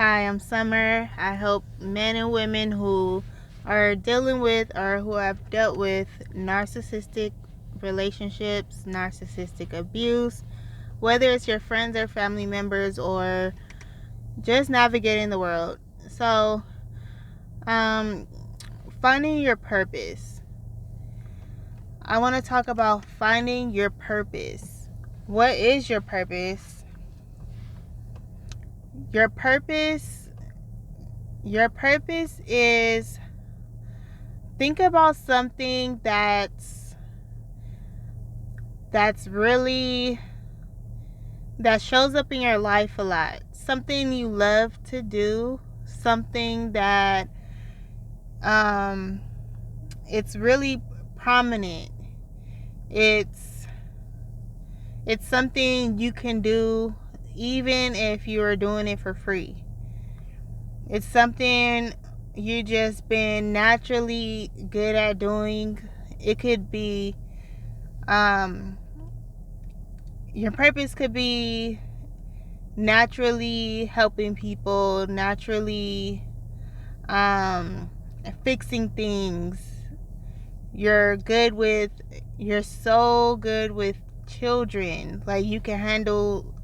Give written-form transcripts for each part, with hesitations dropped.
Hi, I'm Summer. I help men and women who are dealing with or who have dealt with narcissistic relationships, narcissistic abuse, whether it's your friends or family members or just navigating the world. So, um, finding your purpose. I want to talk about finding your purpose. What is your purpose? Your purpose is, think about something that's really that shows up in your life a lot. Something you love to do, something that it's really prominent. It's it's something you can do even if you are doing it for free. It's something you just been naturally good at doing. It could be your purpose could be naturally helping people, naturally fixing things. You're so good with children. Like you can handle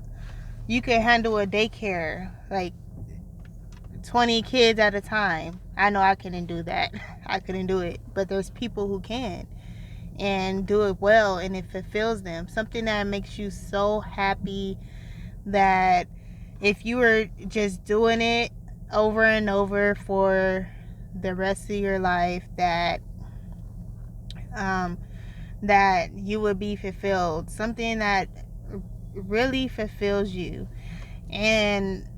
a daycare, like 20 kids at a time. I know I couldn't do that. I couldn't do it. But there's people who can and do it well, and it fulfills them. Something that makes you so happy that if you were just doing it over and over for the rest of your life, um, that you would be fulfilled. Something that really fulfills you. And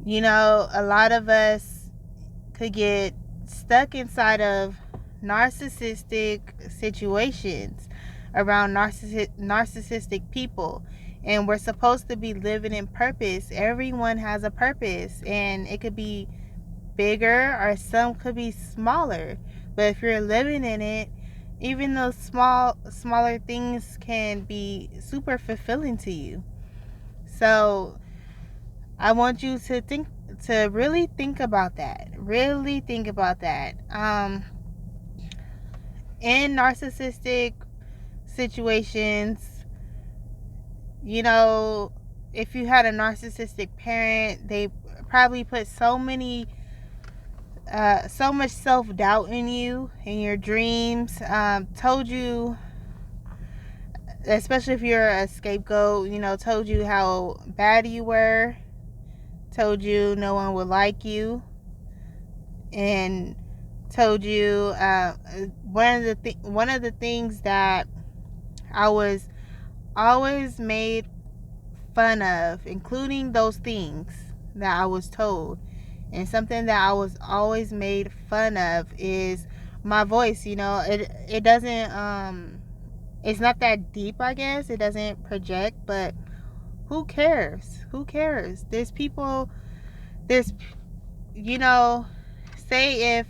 a lot of us could get stuck inside of narcissistic situations around narcissistic people, and we're supposed to be living in purpose. Everyone has a purpose, and it could be bigger or some could be smaller, but if you're living in it, even those smaller things can be super fulfilling to you. So I want you to really think about that. Really think about that. In narcissistic situations, if you had a narcissistic parent, they probably put so much self-doubt in you, in your dreams, told you, especially if you're a scapegoat, told you how bad you were, told you no one would like you, and told you one of the things that I was always made fun of, including those things that I was told, and something that I was always made fun of is my voice. It doesn't it's not that deep, I guess. It doesn't project, but who cares? Who cares? There's you know say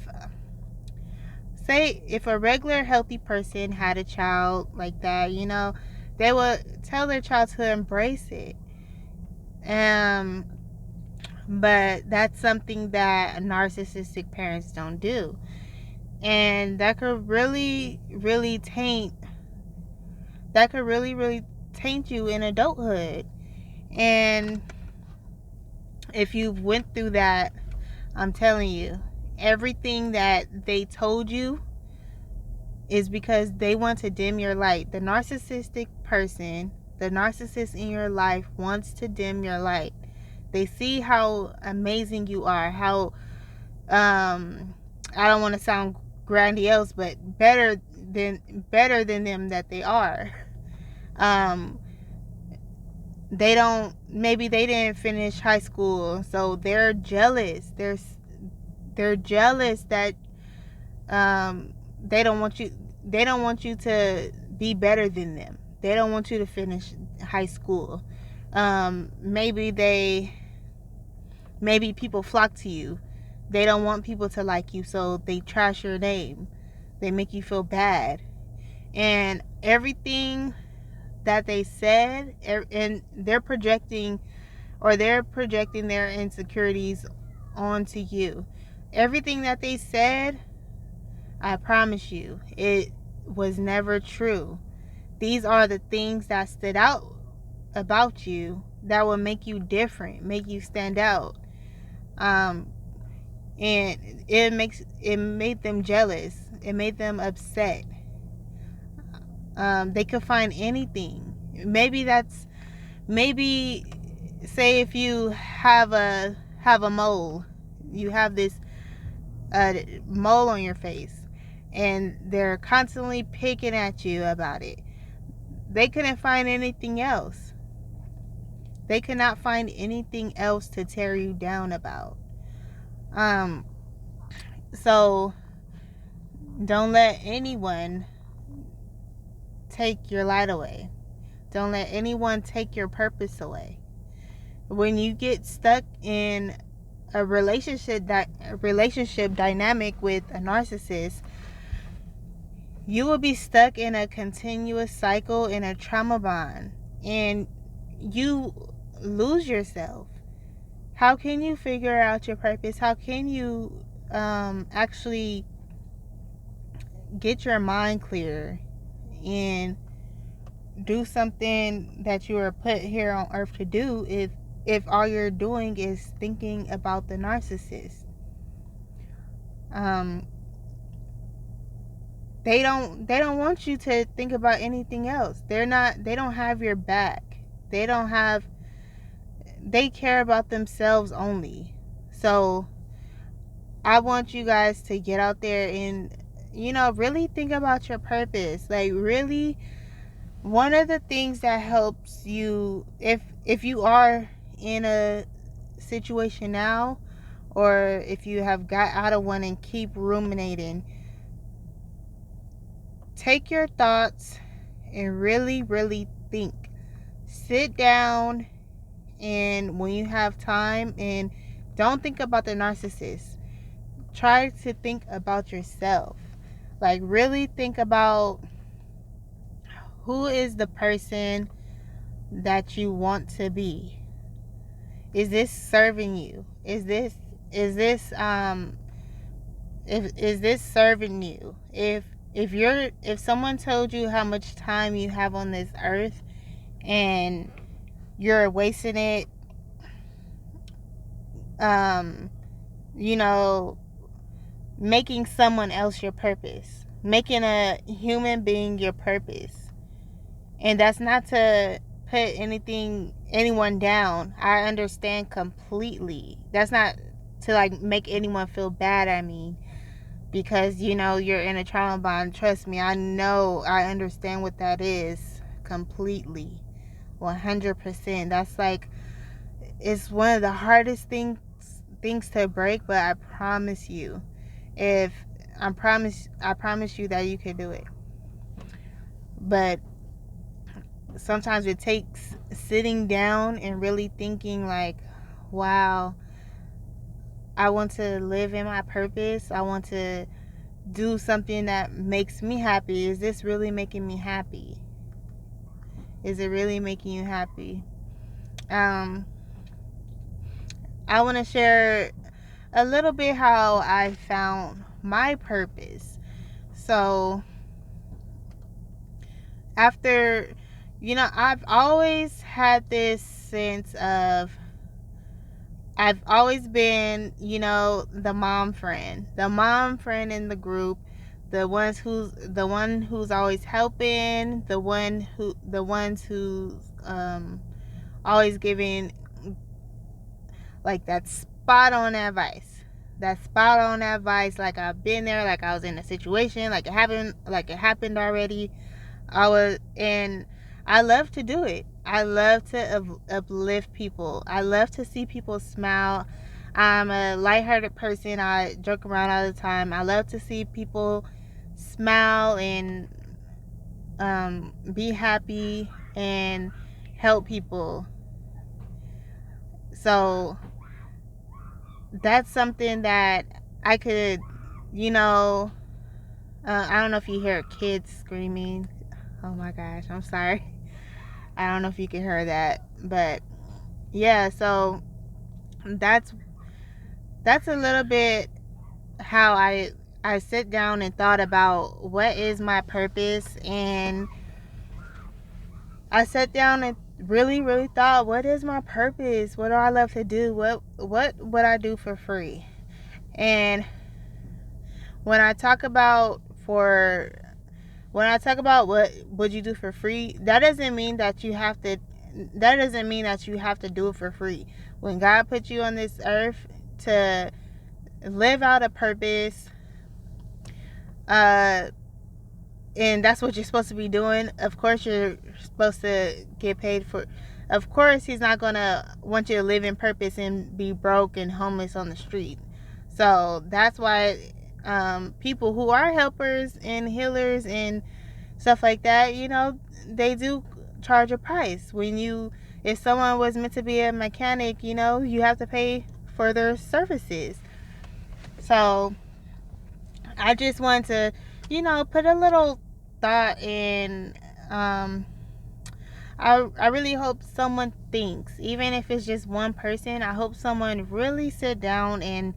if a regular healthy person had a child like that, they would tell their child to embrace it. um but that's something that narcissistic parents don't do, and that could really taint you in adulthood. And if you went through that, I'm telling you, everything that they told you is because they want to dim your light. The narcissist in your life wants to dim your light. They see how amazing you are, how I don't want to sound grandiose, but better than them that they are. Um they don't maybe they didn't finish high school, so they're jealous. They're jealous that um they don't want you to be better than them. They don't want you to finish high school. Maybe people flock to you. They don't want people to like you, so they trash your name. They make you feel bad. And everything that they said, and they're projecting or they're projecting their insecurities onto you. Everything that they said, I promise you, it was never true. These are the things that stood out about you that will make you different, make you stand out. And it made them jealous. It made them upset. They could find anything. Maybe say if you have a mole, you have this mole on your face, and they're constantly picking at you about it. They couldn't find anything else. They could not find anything else to tear you down about. So don't let anyone take your light away. Don't let anyone take your purpose away. When you get stuck in a relationship dynamic with a narcissist, you will be stuck in a continuous cycle, in a trauma bond, and you lose yourself. How can you figure out your purpose? How can you actually get your mind clear and do something that you were put here on earth to do if all you're doing is thinking about the narcissist? They don't want you to think about anything else. They don't have your back. They care about themselves only. So I want you guys to get out there and really think about your purpose. Like, really, one of the things that helps you, if you are in a situation now, or if you have got out of one and keep ruminating, take your thoughts and really, really think. Sit down, and when you have time, and don't think about the narcissist. Try to think about yourself. Like, really think about, who is the person that you want to be? Is this serving you? Is this serving you? If someone told you how much time you have on this earth and you're wasting it making someone else your purpose, making a human being your purpose. And that's not to put anyone down. I understand completely. That's not to make anyone feel bad, because you're in a trauma bond. Trust me, I understand what that is completely. 100%. That's it's one of the hardest things to break, but I promise you, I promise you that you can do it. But sometimes it takes sitting down and really thinking wow, I want to live in my purpose. I want to do something that makes me happy. Is this really making me happy? Is it really making you happy? I want to share a little bit how I found my purpose. So after, I've always had this sense of, I've always been, the mom friend in the group, the one who's always helping, the ones who's always giving that spot on advice. Like, I've been there, like I was in a situation, like it happened already. And I love to do it. I love to uplift people. I love to see people smile. I'm a lighthearted person. I joke around all the time. I love to see people smile and be happy and help people. So that's something that I could, I don't know if you hear kids screaming. Oh my gosh, I'm sorry. I don't know if you can hear that, but yeah, so that's a little bit how I sit down and thought about what is my purpose, and I sat down and really thought, what is my purpose? What do I love to do? What would I do for free? And when I talk about for when I talk about what would you do for free, that doesn't mean that you have to do it for free. When God put you on this earth to live out a purpose, uh and that's what you're supposed to be doing, of course you're supposed to get paid for. Of course he's not gonna want you to live in purpose and be broke and homeless on the street. So that's why people who are helpers and healers and stuff like that, they do charge a price. If someone was meant to be a mechanic, you have to pay for their services. So I just want to, put a little thought in. I really hope someone thinks, even if it's just one person, I hope someone really sit down and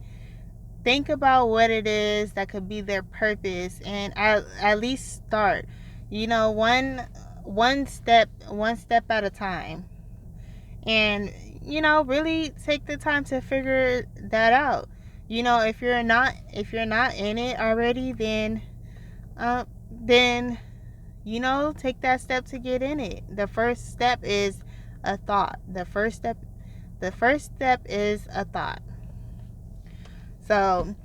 think about what it is that could be their purpose, and at least start. One step at a time, and really take the time to figure that out. If you're not in it already, then take that step to get in it. The first step is a thought. The first step is a thought. So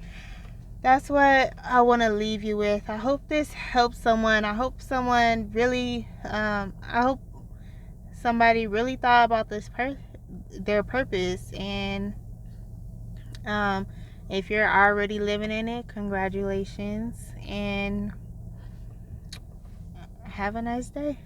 that's what I want to leave you with. I hope this helps someone. I hope someone really I hope somebody really thought about their purpose, and um if you're already living in it, congratulations, and have a nice day.